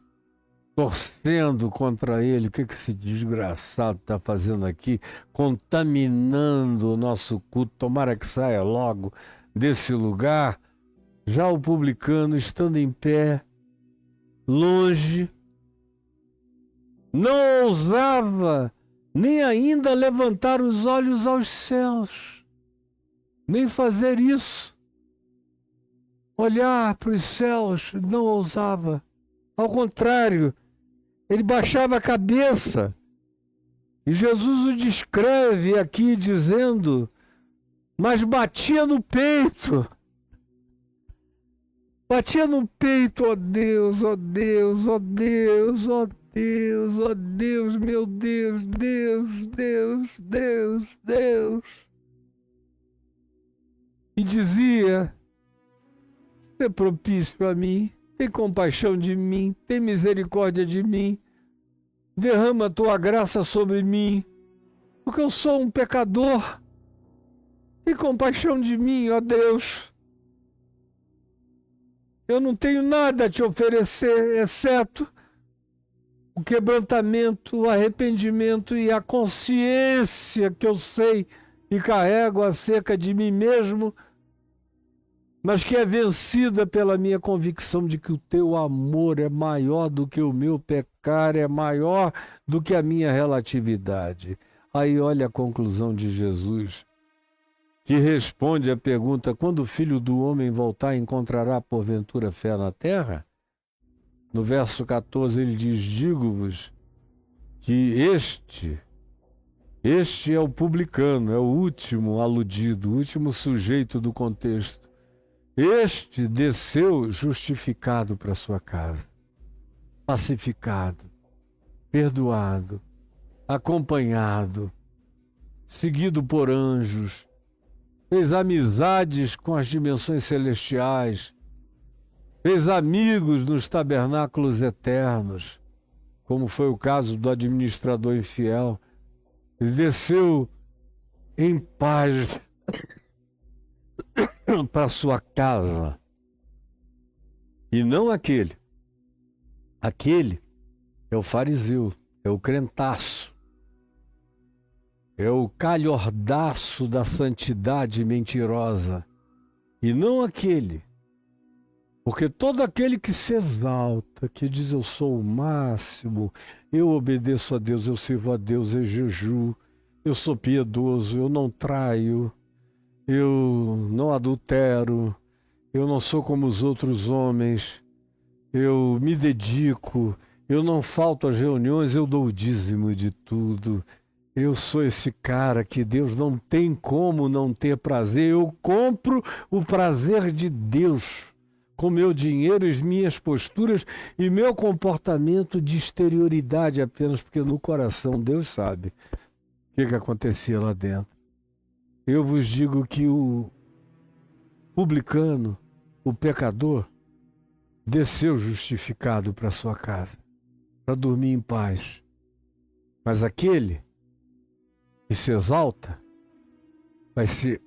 torcendo contra ele. O que esse desgraçado está fazendo aqui? Contaminando o nosso culto. Tomara que saia logo desse lugar. Já o publicano, estando em pé, longe, não ousava nem ainda levantar os olhos aos céus, nem fazer isso. Olhar para os céus não ousava. Ao contrário, Ele baixava a cabeça. E Jesus o descreve aqui dizendo, mas batia no peito. Batia no peito, ó Deus, ó Deus, ó Deus, ó Deus, ó Deus, meu Deus, Deus, Deus, Deus, Deus. E dizia, seja propício a mim, tem compaixão de mim, tem misericórdia de mim, derrama a tua graça sobre mim, porque eu sou um pecador. Tem compaixão de mim, ó Deus. Eu não tenho nada a te oferecer, exceto o quebrantamento, o arrependimento e a consciência que eu sei e carrego acerca de mim mesmo, mas que é vencida pela minha convicção de que o teu amor é maior do que o meu pecar, é maior do que a minha relatividade. Aí olha a conclusão de Jesus, que responde à pergunta, quando o Filho do Homem voltar, encontrará porventura fé na terra? No verso 14 ele diz, digo-vos que este é o publicano, é o último aludido, o último sujeito do contexto. Este desceu justificado para sua casa, pacificado, perdoado, acompanhado, seguido por anjos, fez amizades com as dimensões celestiais, fez amigos nos tabernáculos eternos, como foi o caso do administrador infiel. Ele desceu em paz para sua casa. E não aquele. Aquele é o fariseu, é o crentaço, é o calhordaço da santidade mentirosa. E não aquele. Porque todo aquele que se exalta, que diz eu sou o máximo, eu obedeço a Deus, eu sirvo a Deus, eu jejuo, eu sou piedoso, eu não traio, eu não adultero, eu não sou como os outros homens, eu me dedico, eu não falto às reuniões, eu dou o dízimo de tudo. Eu sou esse cara que Deus não tem como não ter prazer, eu compro o prazer de Deus com meu dinheiro, as minhas posturas e meu comportamento de exterioridade apenas, porque no coração Deus sabe o que acontecia lá dentro. Eu vos digo que o publicano, o pecador, desceu justificado para sua casa, para dormir em paz. Mas aquele que se exalta vai ser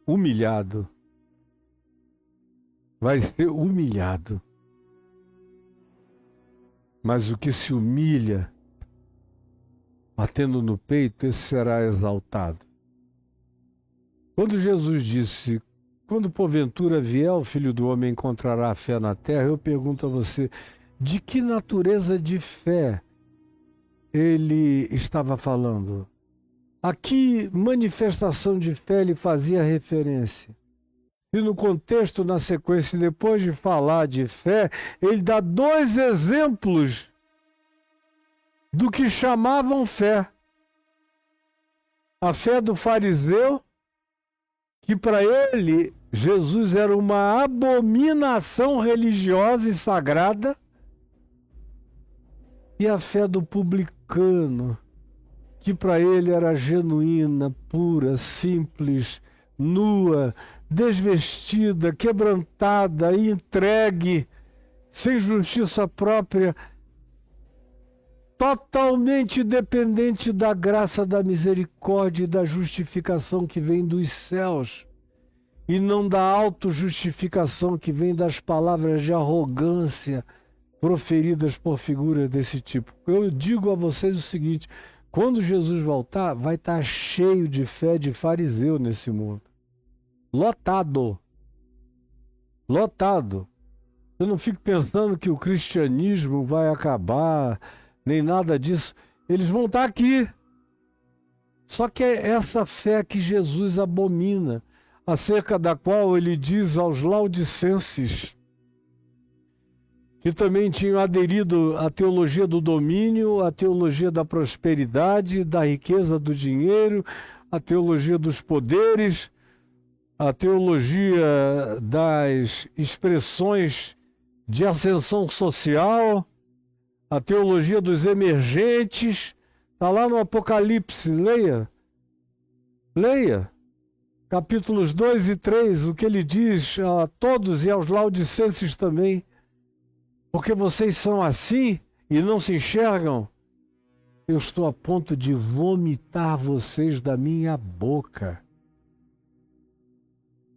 humilhado. Vai ser humilhado. Mas o que se humilha, batendo no peito, esse será exaltado. Quando Jesus disse, quando porventura vier o Filho do Homem encontrará fé na terra, eu pergunto a você, de que natureza de fé ele estava falando? A que manifestação de fé ele fazia referência? E no contexto, na sequência, depois de falar de fé, ele dá dois exemplos do que chamavam fé. A fé do fariseu, que para ele, Jesus era uma abominação religiosa e sagrada, e a fé do publicano, que para ele era genuína, pura, simples, nua, desvestida, quebrantada, entregue, sem justiça própria, totalmente dependente da graça, da misericórdia e da justificação que vem dos céus, e não da autojustificação que vem das palavras de arrogância proferidas por figuras desse tipo. Eu digo a vocês o seguinte, quando Jesus voltar, vai estar cheio de fé de fariseu nesse mundo. Lotado. Lotado. Eu não fico pensando que o cristianismo vai acabar, nem nada disso. Eles vão estar aqui. Só que é essa fé que Jesus abomina, acerca da qual ele diz aos laudicenses que também tinham aderido à teologia do domínio, à teologia da prosperidade, da riqueza, do dinheiro, à teologia dos poderes, à teologia das expressões de ascensão social, a teologia dos emergentes. Está lá no Apocalipse, leia. Leia. Capítulos 2 e 3, o que ele diz a todos e aos laodicenses também. Porque vocês são assim e não se enxergam, eu estou a ponto de vomitar vocês da minha boca.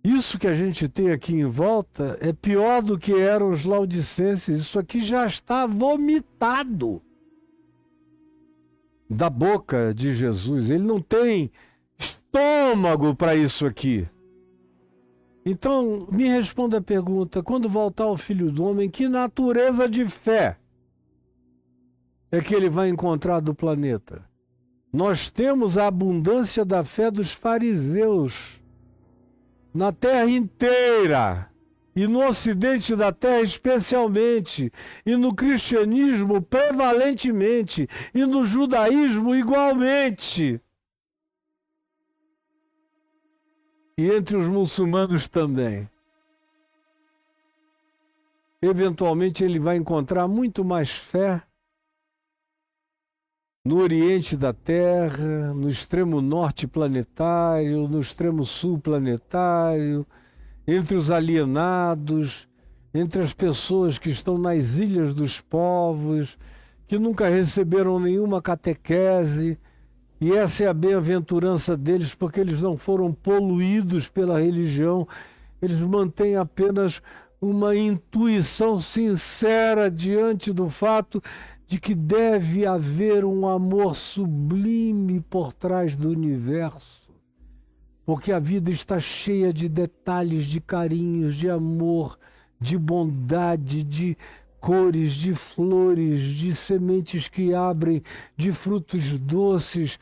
Isso que a gente tem aqui em volta é pior do que eram os laodicenses. Isso aqui já está vomitado da boca de Jesus. Ele não tem estômago para isso aqui. Então, me responda a pergunta: quando voltar o Filho do Homem, que natureza de fé é que ele vai encontrar do planeta? Nós temos a abundância da fé dos fariseus na terra inteira, e no ocidente da terra especialmente, e no cristianismo prevalentemente, e no judaísmo igualmente. E entre os muçulmanos também. Eventualmente ele vai encontrar muito mais fé no oriente da Terra, no extremo norte planetário, no extremo sul planetário, entre os alienados, entre as pessoas que estão nas ilhas dos povos, que nunca receberam nenhuma catequese. E essa é a bem-aventurança deles, porque eles não foram poluídos pela religião, eles mantêm apenas uma intuição sincera diante do fato de que deve haver um amor sublime por trás do universo, porque a vida está cheia de detalhes, de carinhos, de amor, de bondade, de cores, de flores, de sementes que abrem, de frutos doces,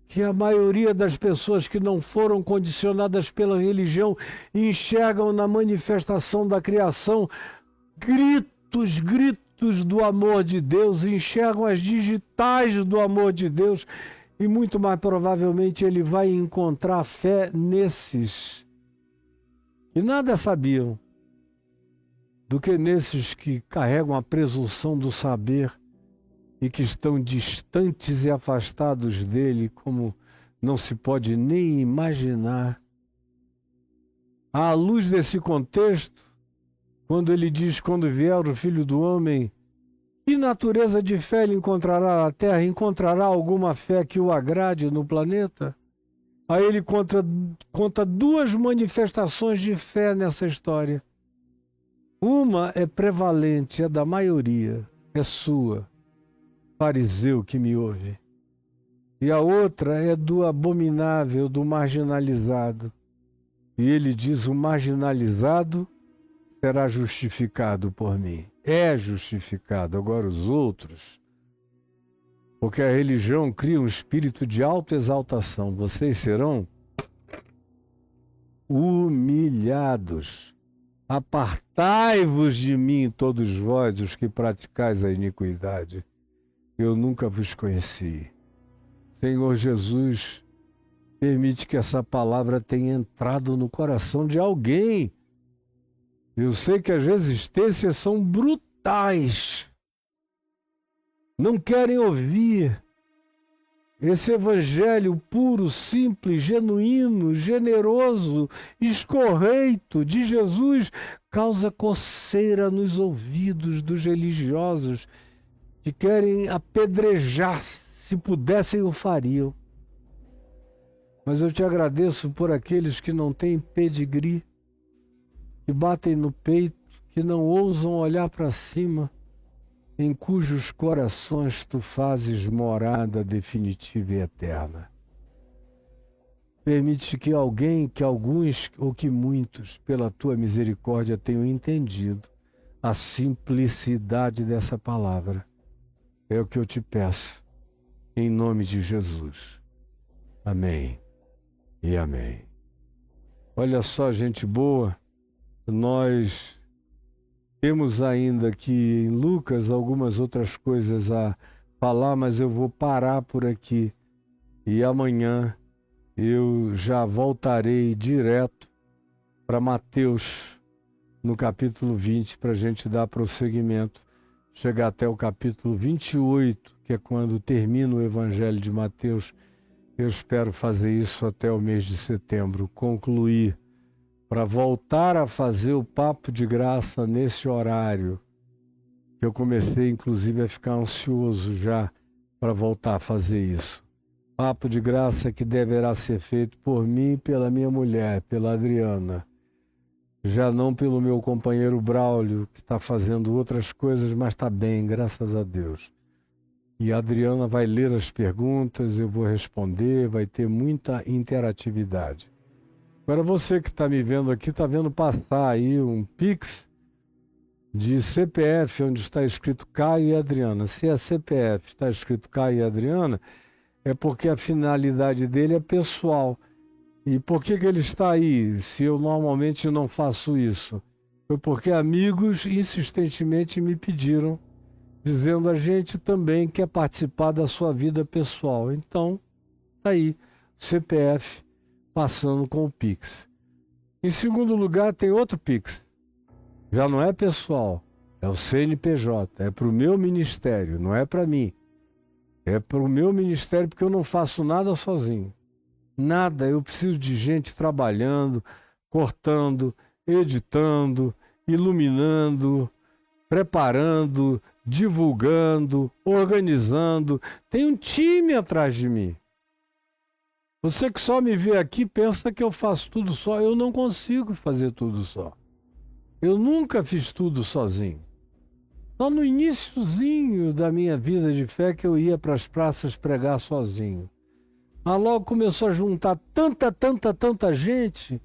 que a maioria das pessoas que não foram condicionadas pela religião enxergam na manifestação da criação gritos do amor de Deus, enxergam as digitais do amor de Deus, e muito mais provavelmente ele vai encontrar fé nesses que nada sabiam, do que nesses que carregam a presunção do saber e que estão distantes e afastados dele, como não se pode nem imaginar. À luz desse contexto, quando ele diz: quando vier o Filho do Homem, que natureza de fé ele encontrará na Terra? Encontrará alguma fé que o agrade no planeta? Aí ele conta duas manifestações de fé nessa história. Uma é prevalente, é da maioria, é sua, fariseu que me ouve. E a outra é do abominável, do marginalizado. E ele diz: o marginalizado será justificado por mim. É justificado. Agora os outros, porque a religião cria um espírito de autoexaltação. Vocês serão humilhados. Apartai-vos de mim, todos vós, os que praticais a iniquidade. Eu nunca vos conheci. Senhor Jesus, permite que essa palavra tenha entrado no coração de alguém. Eu sei que as resistências são brutais. Não querem ouvir. Esse evangelho puro, simples, genuíno, generoso, escorreito de Jesus causa coceira nos ouvidos dos religiosos que querem apedrejar. Se pudessem, o fariam. Mas eu te agradeço por aqueles que não têm pedigree, que batem no peito, que não ousam olhar para cima, em cujos corações tu fazes morada definitiva e eterna. Permite que alguém, que alguns ou que muitos, pela tua misericórdia, tenham entendido a simplicidade dessa palavra. É o que eu te peço, em nome de Jesus. Amém e amém. Olha só, gente boa, nós Temos ainda aqui em Lucas algumas outras coisas a falar, mas eu vou parar por aqui. E amanhã eu já voltarei direto para Mateus, no capítulo 20, para a gente dar prosseguimento, chegar até o capítulo 28, que é quando termina o Evangelho de Mateus. Eu espero fazer isso até o mês de setembro, concluir, para voltar a fazer o Papo de Graça nesse horário, que eu comecei inclusive a ficar ansioso já para voltar a fazer isso. Papo de Graça que deverá ser feito por mim e pela minha mulher, pela Adriana. Já não pelo meu companheiro Braulio, que está fazendo outras coisas, mas está bem, graças a Deus. E a Adriana vai ler as perguntas, eu vou responder, vai ter muita interatividade. Agora você que está me vendo aqui, está vendo passar aí um Pix de CPF, onde está escrito Caio e Adriana. Se é CPF, está escrito Caio e Adriana, é porque a finalidade dele é pessoal. E por que ele está aí, se eu normalmente não faço isso? Foi porque amigos insistentemente me pediram, dizendo a gente também quer participar da sua vida pessoal. Então, está aí, CPF passando com o Pix. Em segundo lugar, tem outro Pix. Já não é pessoal, é o CNPJ, é para o meu ministério, não é para mim. É para o meu ministério porque eu não faço nada sozinho. Nada, eu preciso de gente trabalhando, cortando, editando, iluminando, preparando, divulgando, organizando. Tem um time atrás de mim. Você que só me vê aqui pensa que eu faço tudo só. Eu não consigo fazer tudo só. Eu nunca fiz tudo sozinho. Só no iniciozinho da minha vida de fé que eu ia para as praças pregar sozinho. Mas logo começou a juntar tanta gente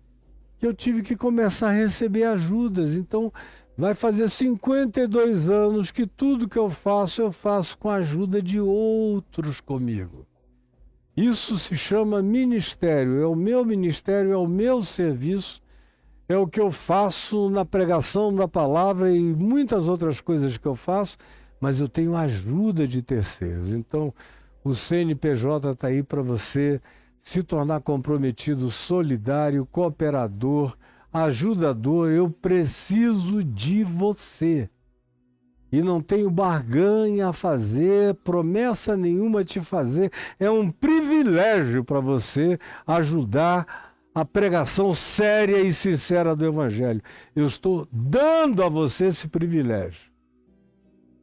que eu tive que começar a receber ajudas. Então, vai fazer 52 anos que tudo que eu faço com a ajuda de outros comigo. Isso se chama ministério. É o meu ministério, é o meu serviço, é o que eu faço na pregação da palavra e muitas outras coisas que eu faço, mas eu tenho ajuda de terceiros. Então, o CNPJ está aí para você se tornar comprometido, solidário, cooperador, ajudador. Eu preciso de você. E não tenho barganha a fazer, promessa nenhuma a te fazer. É um privilégio para você ajudar a pregação séria e sincera do Evangelho. Eu estou dando a você esse privilégio.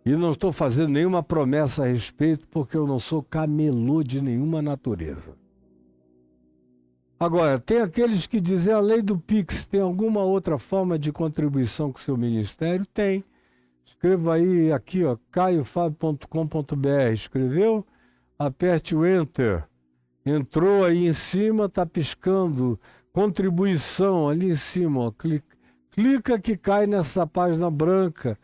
E não estou fazendo nenhuma promessa a respeito, porque eu não sou camelô de nenhuma natureza. Agora, tem aqueles que dizem a lei do Pix, tem alguma outra forma de contribuição com o seu ministério? Tem. Escreva aí, aqui, ó, caiofabio.com.br. Escreveu? Aperte o Enter. Entrou aí em cima, está piscando contribuição ali em cima, ó. Clica que cai nessa página branca,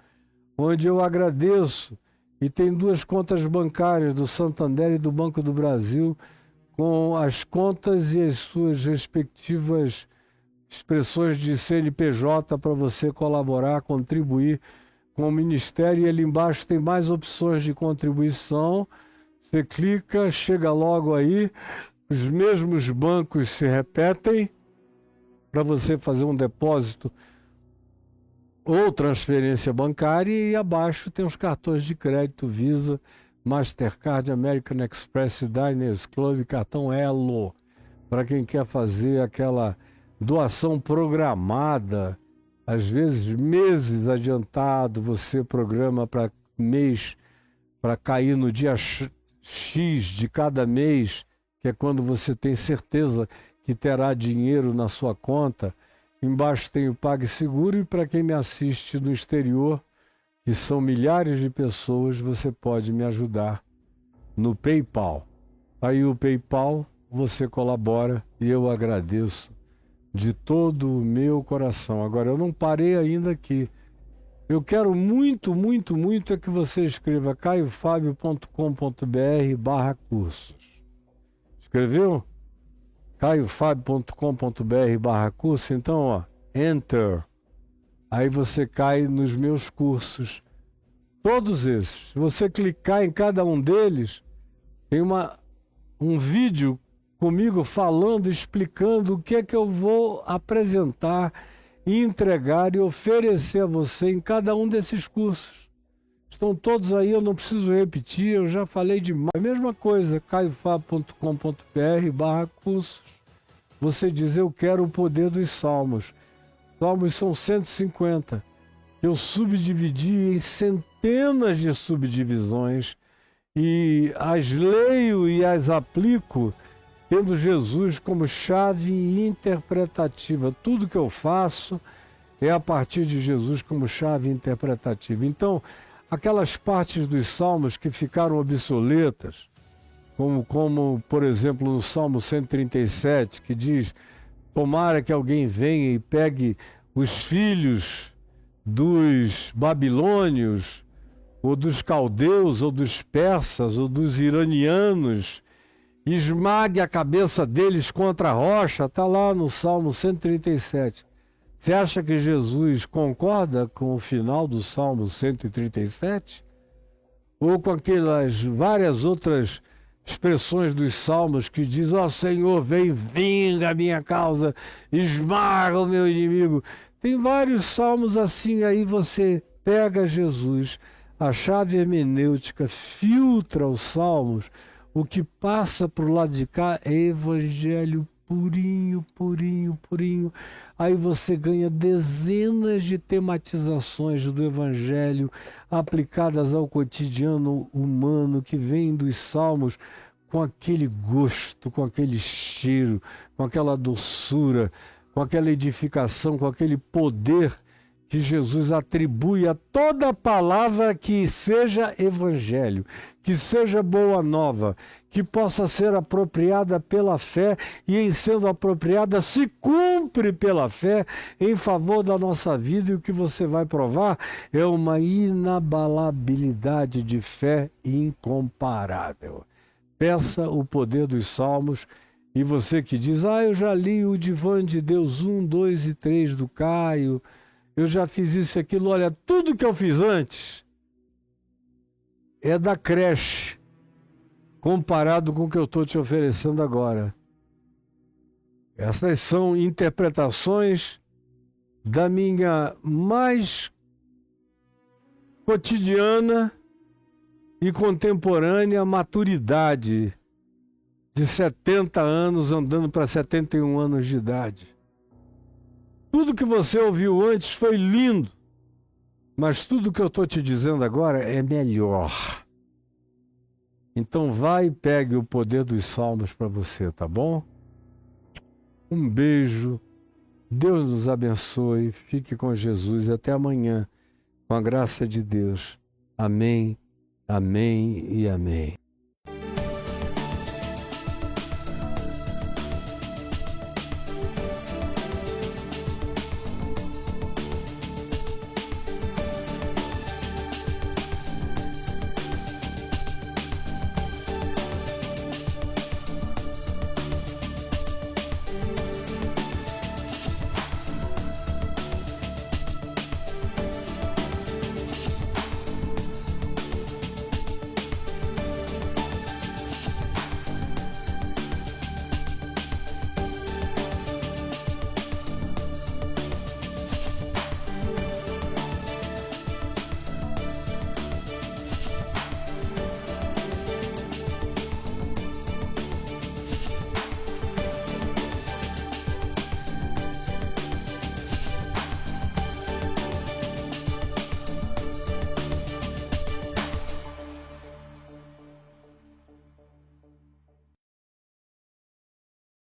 onde eu agradeço. E tem duas contas bancárias, do Santander e do Banco do Brasil, com as contas e as suas respectivas expressões de CNPJ para você colaborar, contribuir com o Ministério. E ali embaixo tem mais opções de contribuição. Você clica, chega logo aí, os mesmos bancos se repetem para você fazer um depósito ou transferência bancária, e abaixo tem os cartões de crédito Visa, Mastercard, American Express, Diners Club, cartão Elo, para quem quer fazer aquela doação programada, às vezes meses adiantado, você programa para mês, para cair no dia X de cada mês, que é quando você tem certeza que terá dinheiro na sua conta. Embaixo tem o PagSeguro, e para quem me assiste no exterior, que são milhares de pessoas, você pode me ajudar no PayPal. Aí o PayPal, você colabora e eu agradeço de todo o meu coração. Agora, eu não parei ainda aqui. Eu quero muito é que você escreva caiofabio.com.br/cursos. Escreveu? caiofabio.com.br/curso. Então, ó, Enter. Aí você cai nos meus cursos. Todos esses. Se você clicar em cada um deles, tem um vídeo comigo falando, explicando o que é que eu vou apresentar, entregar e oferecer a você em cada um desses cursos. Estão todos aí, eu não preciso repetir, eu já falei demais. A mesma coisa, caiofab.com.br/cursos. Você diz, eu quero o poder dos Salmos. Salmos são 150. Eu subdividi em centenas de subdivisões e as leio e as aplico tendo Jesus como chave interpretativa. Tudo que eu faço é a partir de Jesus como chave interpretativa. Então, aquelas partes dos Salmos que ficaram obsoletas, como por exemplo, no Salmo 137, que diz, tomara que alguém venha e pegue os filhos dos babilônios, ou dos caldeus, ou dos persas, ou dos iranianos, esmague a cabeça deles contra a rocha, está lá no Salmo 137. Você acha que Jesus concorda com o final do Salmo 137? Ou com aquelas várias outras expressões dos Salmos que diz, ó Senhor, vem, vinga a minha causa, esmaga o meu inimigo. Tem vários salmos assim, aí você pega Jesus, a chave hermenêutica, filtra os salmos, o que passa para o lado de cá é evangelho purinho, purinho, purinho. Aí você ganha dezenas de tematizações do evangelho aplicadas ao cotidiano humano que vem dos salmos com aquele gosto, com aquele cheiro, com aquela doçura, com aquela edificação, com aquele poder que Jesus atribui a toda palavra que seja evangelho, que seja boa nova, que possa ser apropriada pela fé e, em sendo apropriada, se cumpre pela fé em favor da nossa vida. E o que você vai provar é uma inabalabilidade de fé incomparável. Peça o poder dos Salmos. E você que diz, eu já li o Divã de Deus 1, 2 e 3 do Caio, eu já fiz isso e aquilo. Olha, tudo que eu fiz antes é da creche, comparado com o que eu estou te oferecendo agora. Essas são interpretações da minha mais cotidiana e contemporânea maturidade, de 70 anos andando para 71 anos de idade. Tudo que você ouviu antes foi lindo, mas tudo que eu estou te dizendo agora é melhor. Então vai e pegue o poder dos Salmos para você, tá bom? Um beijo, Deus nos abençoe, fique com Jesus e até amanhã, com a graça de Deus. Amém, amém e amém.